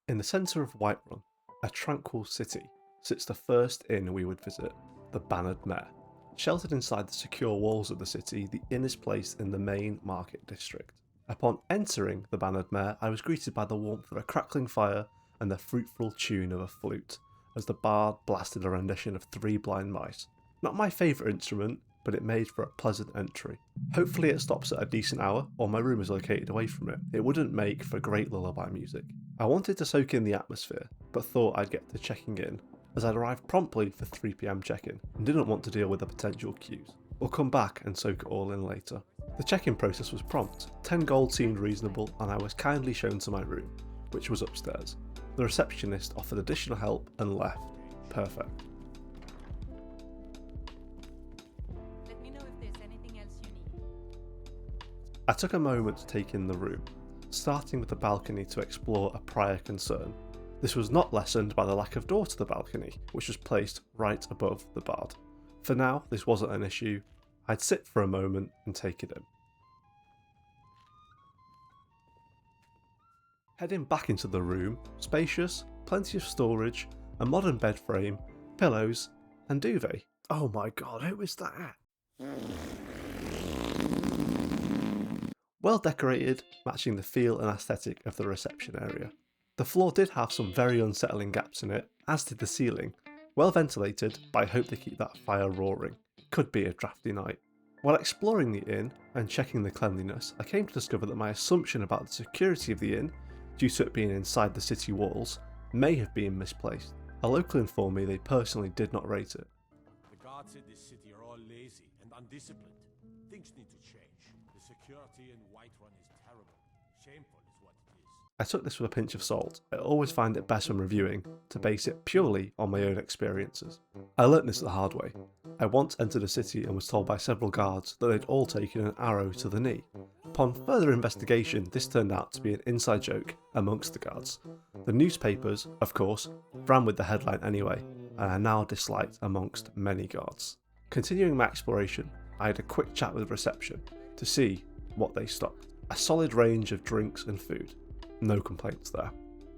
In the centre of Whiterun, a tranquil city, sits the first inn we would visit, the Bannered Mare. Sheltered inside the secure walls of the city, the inn is placed in the main market district. Upon entering the Bannered Mare, I was greeted by the warmth of a crackling fire and the fruitful tune of a flute, as the bard blasted a rendition of Three Blind Mice. Not my favourite instrument, but it made for a pleasant entry. Hopefully it stops at a decent hour, or my room is located away from it. It wouldn't make for great lullaby music. I wanted to soak in the atmosphere, but thought I'd get to checking in, as I'd arrived promptly for 3 PM check-in, and didn't want to deal with the potential queues. Or come back and soak it all in later. The check-in process was prompt. 10 gold seemed reasonable, and I was kindly shown to my room, which was upstairs. The receptionist offered additional help and left. Perfect. Let me know if there's anything else you need. I took a moment to take in the room, starting with the balcony to explore a prior concern. This was not lessened by the lack of door to the balcony, which was placed right above the bard. For now, this wasn't an issue. I'd sit for a moment and take it in. Heading back into the room, spacious, plenty of storage, a modern bed frame, pillows, and duvet. Oh my god, who is that? Well decorated, matching the feel and aesthetic of the reception area. The floor did have some very unsettling gaps in it, as did the ceiling. Well ventilated, but I hope they keep that fire roaring. Could be a drafty night. While exploring the inn and checking the cleanliness, I came to discover that my assumption about the security of the inn, due to it being inside the city walls, may have been misplaced. A local informed me they personally did not rate it. The guards in this city are all lazy and undisciplined. Things need to change. The security in Whiterun is terrible. Shameful is what it is. I took this with a pinch of salt. I always find it best when reviewing to base it purely on my own experiences. I learnt this the hard way. I once entered a city and was told by several guards that they'd all taken an arrow to the knee. Upon further investigation, this turned out to be an inside joke amongst the guards. The newspapers, of course, ran with the headline anyway, and are now disliked amongst many guards. Continuing my exploration, I had a quick chat with reception to see what they stocked. A solid range of drinks and food. No complaints there.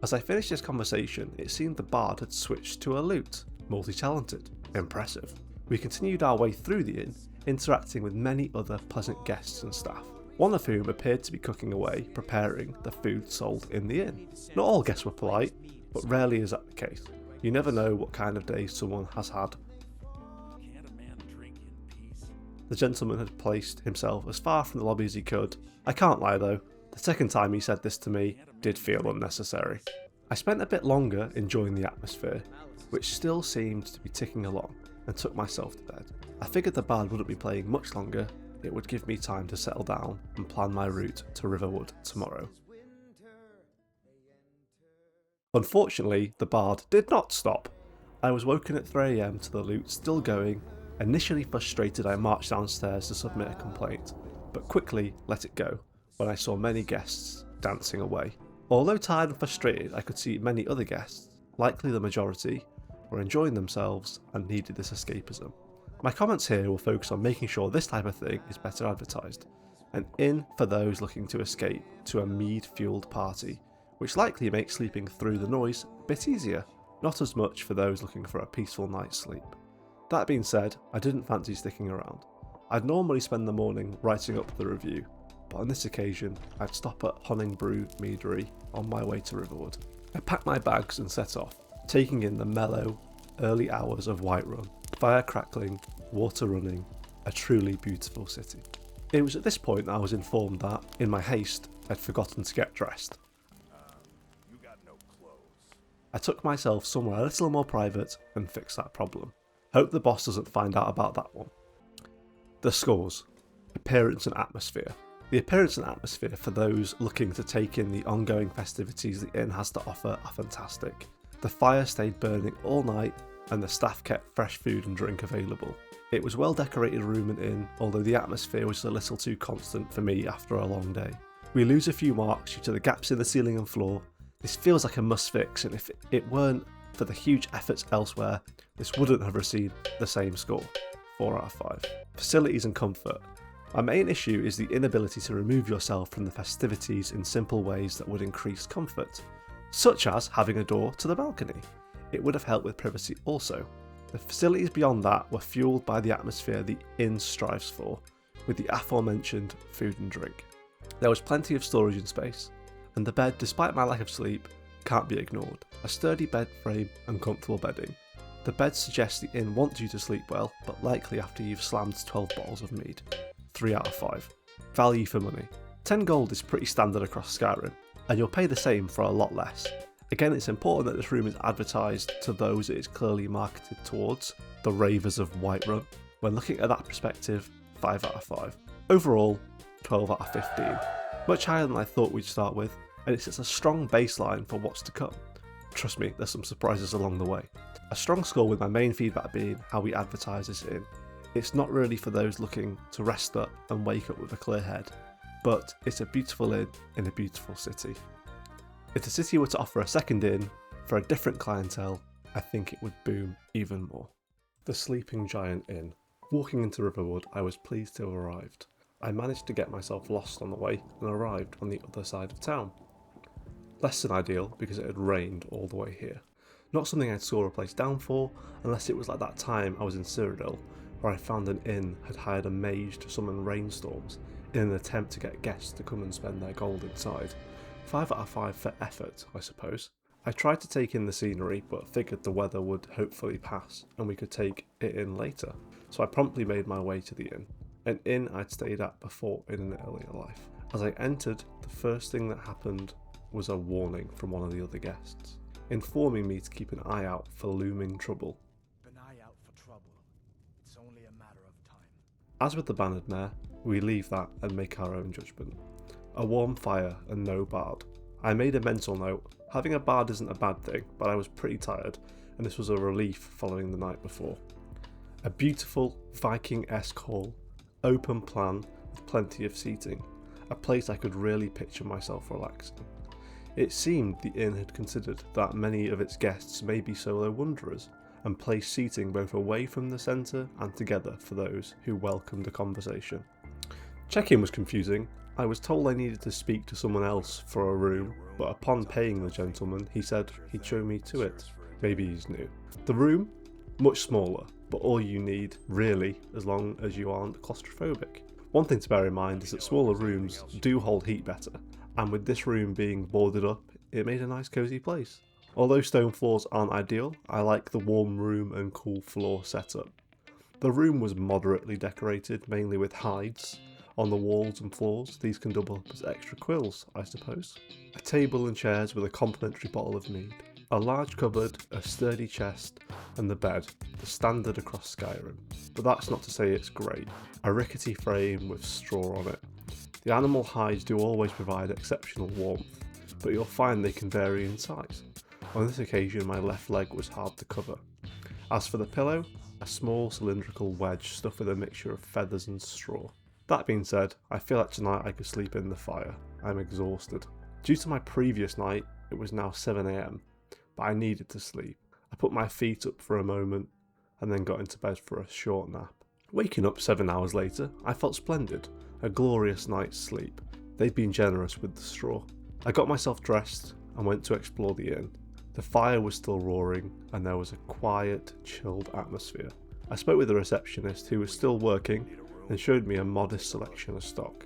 As I finished this conversation, it seemed the bard had switched to a lute. Multi-talented. Impressive. We continued our way through the inn, interacting with many other pleasant guests and staff, one of whom appeared to be cooking away, preparing the food sold in the inn. Not all guests were polite, but rarely is that the case. You never know what kind of day someone has had. Can't a man drink in peace? The gentleman had placed himself as far from the lobby as he could. I can't lie though, the second time he said this to me did feel unnecessary. I spent a bit longer enjoying the atmosphere, which still seemed to be ticking along, and took myself to bed. I figured the bard wouldn't be playing much longer. It would give me time to settle down and plan my route to Riverwood tomorrow. Unfortunately, the bard did not stop. I was woken at 3 AM to the lute still going. Initially frustrated, I marched downstairs to submit a complaint, but quickly let it go when I saw many guests dancing away. Although tired and frustrated, I could see many other guests, likely the majority, were enjoying themselves and needed this escapism. My comments here will focus on making sure this type of thing is better advertised. An inn for those looking to escape to a mead-fueled party, which likely makes sleeping through the noise a bit easier, not as much for those looking for a peaceful night's sleep. That being said, I didn't fancy sticking around. I'd normally spend the morning writing up the review, but on this occasion I'd stop at Honningbrew Meadery on my way to Riverwood. I packed my bags and set off, taking in the mellow, early hours of Whiterun, fire crackling, water running, a truly beautiful city. It was at this point that I was informed that, in my haste, I'd forgotten to get dressed. You got no clothes. I took myself somewhere a little more private and fixed that problem. Hope the boss doesn't find out about that one. The scores. Appearance and atmosphere. The appearance and atmosphere for those looking to take in the ongoing festivities the inn has to offer are fantastic. The fire stayed burning all night and the staff kept fresh food and drink available. It was well decorated room and inn, although the atmosphere was a little too constant for me after a long day. We lose a few marks due to the gaps in the ceiling and floor. This feels like a must fix, and if it weren't for the huge efforts elsewhere, this wouldn't have received the same score, 4 out of 5. Facilities and comfort. My main issue is the inability to remove yourself from the festivities in simple ways that would increase comfort. such as having a door to the balcony. It would have helped with privacy also. The facilities beyond that were fueled by the atmosphere the inn strives for, with the aforementioned food and drink. There was plenty of storage and space, and the bed, despite my lack of sleep, can't be ignored. A sturdy bed frame and comfortable bedding. The bed suggests the inn wants you to sleep well, but likely after you've slammed 12 bottles of mead. 3 out of 5. Value for money. 10 gold is pretty standard across Skyrim, and you'll pay the same for a lot less. Again, it's important that this room is advertised to those it is clearly marketed towards, the ravers of Whiterun. When looking at that perspective, 5 out of 5. Overall, 12 out of 15. Much higher than I thought we'd start with, and it sets a strong baseline for what's to come. Trust me, there's some surprises along the way. A strong score with my main feedback being how we advertise this inn. It's not really for those looking to rest up and wake up with a clear head, but it's a beautiful inn in a beautiful city. If the city were to offer a second inn for a different clientele, I think it would boom even more. The Sleeping Giant Inn. Walking into Riverwood, I was pleased to have arrived. I managed to get myself lost on the way and arrived on the other side of town. Less than ideal because it had rained all the way here. Not something I'd score a place down for, unless it was like that time I was in Cyrodiil, where I found an inn had hired a mage to summon rainstorms in an attempt to get guests to come and spend their gold inside. 5 out of 5 for effort, I suppose. I tried to take in the scenery, but figured the weather would hopefully pass and we could take it in later, so I promptly made my way to the inn. An inn I'd stayed at before in an earlier life. As I entered, the first thing that happened was a warning from one of the other guests, informing me to keep an eye out for looming trouble. An eye out for trouble. It's only a matter of time. As with the bannered mare, we leave that and make our own judgment. A warm fire and no bard. I made a mental note. Having a bard isn't a bad thing, but I was pretty tired, and this was a relief following the night before. A beautiful Viking-esque hall, open plan with plenty of seating, a place I could really picture myself relaxing. It seemed the inn had considered that many of its guests may be solo wanderers, and placed seating both away from the centre and together for those who welcomed a conversation. Check-in was confusing. I was told I needed to speak to someone else for a room, but upon paying the gentleman, he said he'd show me to it. Maybe he's new. The room? Much smaller, but all you need, really, as long as you aren't claustrophobic. One thing to bear in mind is that smaller rooms do hold heat better, and with this room being boarded up, it made a nice cosy place. Although stone floors aren't ideal, I like the warm room and cool floor setup. The room was moderately decorated, mainly with hides. On the walls and floors, these can double up as extra quills, I suppose. A table and chairs with a complimentary bottle of mead. A large cupboard, a sturdy chest, and the bed, the standard across Skyrim. But that's not to say it's great. A rickety frame with straw on it. The animal hides do always provide exceptional warmth, but you'll find they can vary in size. On this occasion, my left leg was hard to cover. As for the pillow, a small cylindrical wedge stuffed with a mixture of feathers and straw. That being said, I feel like tonight I could sleep in the fire. I'm exhausted. Due to my previous night, it was now 7 AM, but I needed to sleep. I put my feet up for a moment and then got into bed for a short nap. Waking up 7 hours later, I felt splendid. A glorious night's sleep. They'd been generous with the straw. I got myself dressed and went to explore the inn. The fire was still roaring and there was a quiet, chilled atmosphere. I spoke with the receptionist who was still working and showed me a modest selection of stock.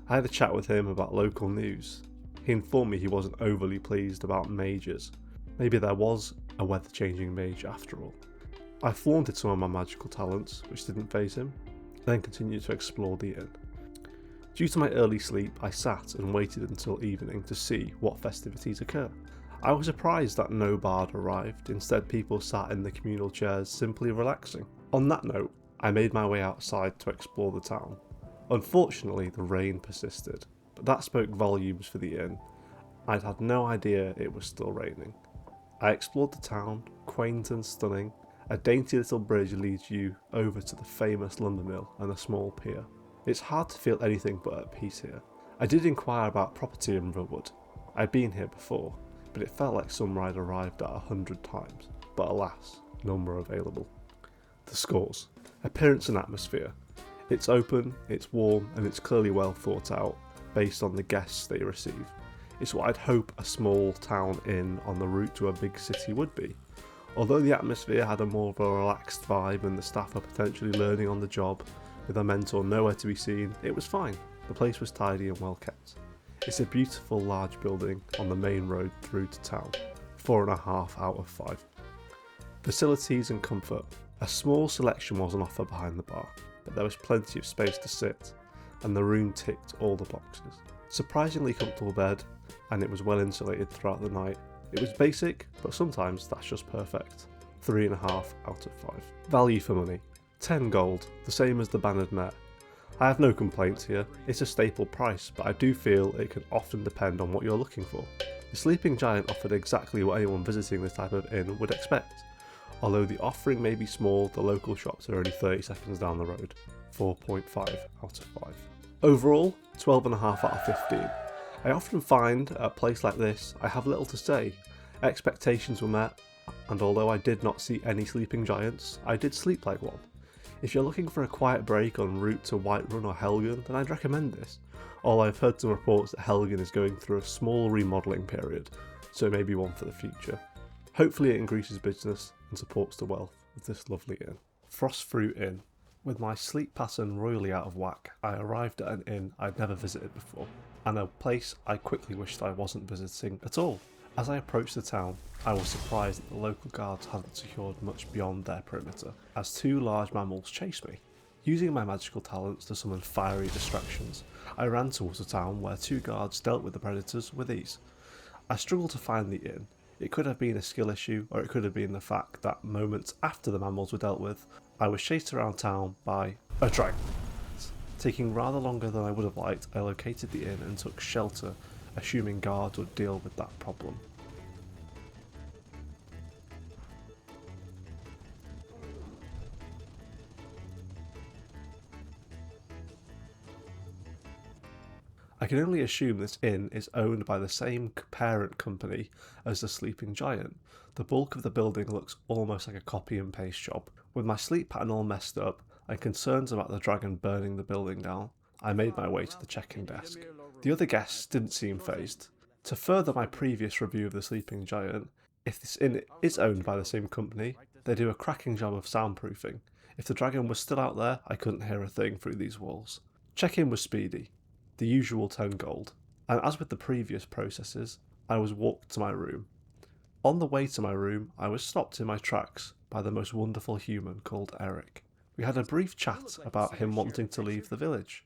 I had a chat with him about local news. He informed me he wasn't overly pleased about mages. Maybe there was a weather-changing mage after all. I flaunted some of my magical talents, which didn't faze him, then continued to explore the inn. Due to my early sleep, I sat and waited until evening to see what festivities occur. I was surprised that no bard arrived, instead people sat in the communal chairs simply relaxing. On that note, I made my way outside to explore the town. Unfortunately, the rain persisted, but that spoke volumes for the inn. I'd had no idea it was still raining. I explored the town, quaint and stunning. A dainty little bridge leads you over to the famous lumber mill and a small pier. It's hard to feel anything but at peace here. I did inquire about property in Riverwood. I'd been here before, but it felt like somewhere I'd arrived at 100 times, but alas, none were available. The scores. Appearance and atmosphere. It's open, it's warm, and it's clearly well thought out, based on the guests they receive. It's what I'd hope a small town inn on the route to a big city would be. Although the atmosphere had a more of a relaxed vibe and the staff are potentially learning on the job, with a mentor nowhere to be seen, it was fine. The place was tidy and well kept. It's a beautiful large building on the main road through to town, 4.5 out of 5. Facilities and comfort. A small selection was on offer behind the bar, but there was plenty of space to sit, and the room ticked all the boxes. Surprisingly comfortable bed, and it was well insulated throughout the night. It was basic, but sometimes that's just perfect. 3.5 out of 5. Value for money. 10 gold, the same as the bannered Mare. I have no complaints here, it's a staple price, but I do feel it can often depend on what you're looking for. The Sleeping Giant offered exactly what anyone visiting this type of inn would expect. Although the offering may be small, the local shops are only 30 seconds down the road. 4.5 out of 5. Overall, 12.5 out of 15. I often find at a place like this, I have little to say. Expectations were met, and although I did not see any sleeping giants, I did sleep like one. If you're looking for a quiet break en route to Whiterun or Helgen, then I'd recommend this. Although I've heard some reports that Helgen is going through a small remodelling period, so maybe one for the future. Hopefully it increases business and supports the wealth of this lovely inn. Frostfruit Inn. With my sleep pattern royally out of whack, I arrived at an inn I'd never visited before, and a place I quickly wished I wasn't visiting at all. As I approached the town, I was surprised that the local guards hadn't secured much beyond their perimeter, as 2 large mammals chased me. Using my magical talents to summon fiery distractions, I ran towards the town where 2 guards dealt with the predators with ease. I struggled to find the inn. It could have been a skill issue, or it could have been the fact that moments after the mammals were dealt with, I was chased around town by a dragon. Taking rather longer than I would have liked, I located the inn and took shelter, assuming guards would deal with that problem. I can only assume this inn is owned by the same parent company as the Sleeping Giant. The bulk of the building looks almost like a copy and paste job. With my sleep pattern all messed up and concerns about the dragon burning the building down, I made my way to the check-in desk. The other guests didn't seem fazed. To further my previous review of the Sleeping Giant, if this inn is owned by the same company, they do a cracking job of soundproofing. If the dragon was still out there, I couldn't hear a thing through these walls. Check-in was speedy, the usual 10 gold, and as with the previous processes, I was walked to my room. On the way to my room, I was stopped in my tracks by the most wonderful human called Eric. We had a brief chat about him wanting to leave the village.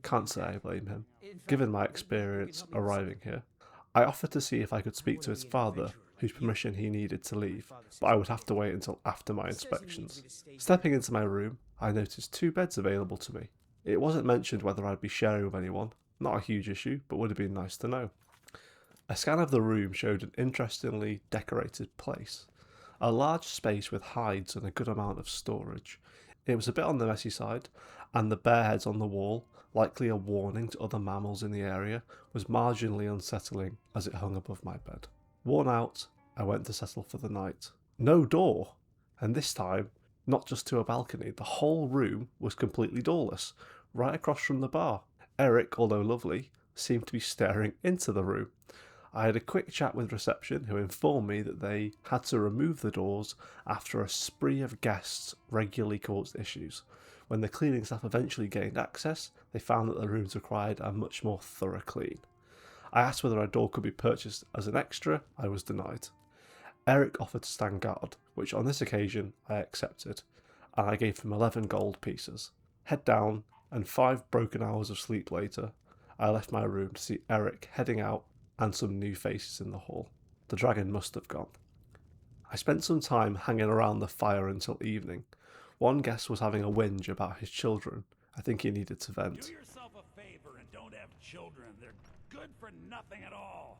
Can't say I blame him, given my experience arriving here. I offered to see if I could speak to his father, whose permission he needed to leave, but I would have to wait until after my inspections. Stepping into my room, I noticed 2 beds available to me. It wasn't mentioned whether I'd be sharing with anyone, not a huge issue, but would have been nice to know. A scan of the room showed an interestingly decorated place. A large space with hides and a good amount of storage. It was a bit on the messy side, and the bear heads on the wall, likely a warning to other mammals in the area, was marginally unsettling as it hung above my bed. Worn out, I went to settle for the night. No door! And this time, not just to a balcony, the whole room was completely doorless, right across from the bar. Eric, although lovely, seemed to be staring into the room. I had a quick chat with reception, who informed me that they had to remove the doors after a spree of guests regularly caused issues. When the cleaning staff eventually gained access, they found that the rooms required a much more thorough clean. I asked whether a door could be purchased as an extra. I was denied. Eric offered to stand guard, which on this occasion I accepted, and I gave him 11 gold pieces. Head down, and 5 broken hours of sleep later, I left my room to see Eric heading out and some new faces in the hall. The dragon must have gone. I spent some time hanging around the fire until evening. One guest was having a whinge about his children. I think he needed to vent. Do yourself a favor and don't have children. They're good for nothing at all.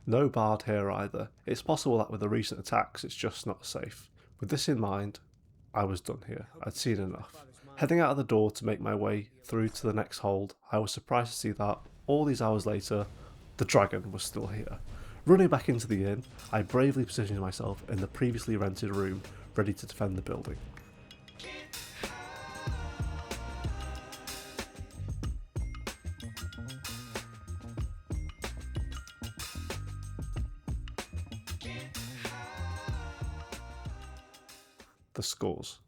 No bard here either. It's possible that with the recent attacks it's just not safe. With this in mind, I was done here. I'd seen enough. Heading out of the door to make my way through to the next hold, I was surprised to see that, all these hours later, the dragon was still here. Running back into the inn, I bravely positioned myself in the previously rented room, ready to defend the building. The scores.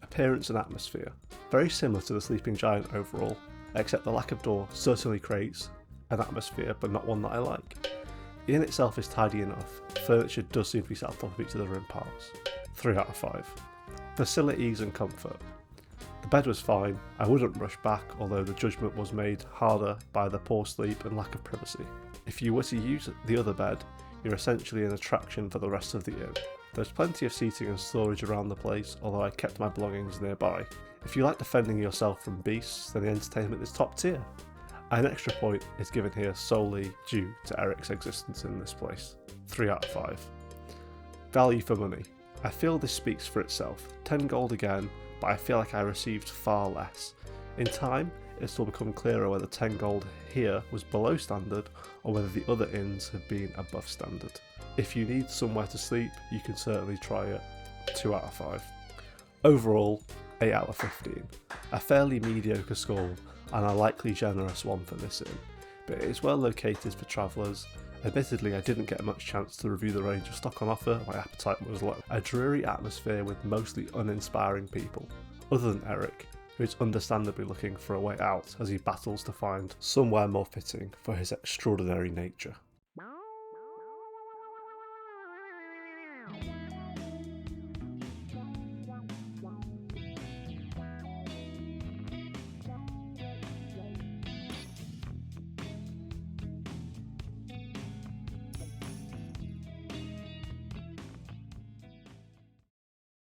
Appearance and atmosphere. Very similar to the Sleeping Giant overall, except the lack of door certainly creates an atmosphere, but not one that I like. The inn itself is tidy enough, furniture does seem to be sat on top of each other in parts. 3 out of 5. Facilities and comfort. The bed was fine, I wouldn't rush back, although the judgment was made harder by the poor sleep and lack of privacy. If you were to use the other bed, you're essentially an attraction for the rest of the inn. There's plenty of seating and storage around the place, although I kept my belongings nearby. If you like defending yourself from beasts, then the entertainment is top tier. An extra point is given here solely due to Eric's existence in this place. 3 out of 5. Value for money. I feel this speaks for itself. 10 gold again, but I feel like I received far less. In time, it will become clearer whether 10 gold here was below standard or whether the other inns have been above standard. If you need somewhere to sleep, you can certainly try it. 2 out of 5. Overall, 8 out of 15. A fairly mediocre score and a likely generous one for this inn, but it is well located for travellers. Admittedly, I didn't get much chance to review the range of stock on offer, my appetite was low. A dreary atmosphere with mostly uninspiring people, other than Eric, who is understandably looking for a way out as he battles to find somewhere more fitting for his extraordinary nature.